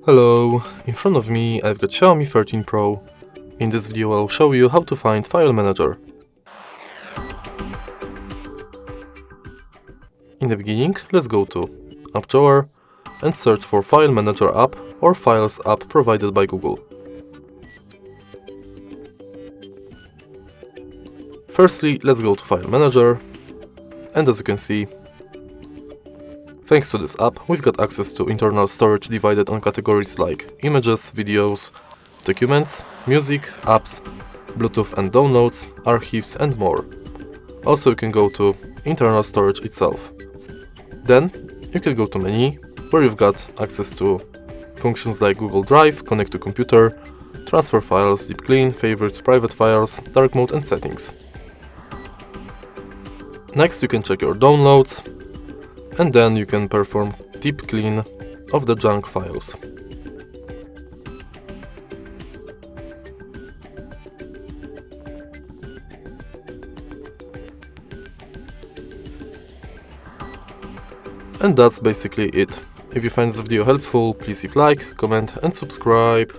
Hello, in front of me I've got Xiaomi 13 Pro. In this video I'll show you how to find File Manager. In the beginning, let's go to App Drawer and search for File Manager app or Files app provided by Google. Firstly, let's go to File Manager, and as you can see, thanks to this app, we've got access to internal storage divided on categories like images, videos, documents, music, apps, Bluetooth and downloads, archives and more. Also, you can go to internal storage itself. Then, you can go to menu, where you've got access to functions like Google Drive, connect to computer, transfer files, deep clean, favorites, private files, dark mode and settings. Next, you can check your downloads, and then you can perform deep clean of the junk files. And that's basically it. If you find this video helpful, please leave like, comment and subscribe.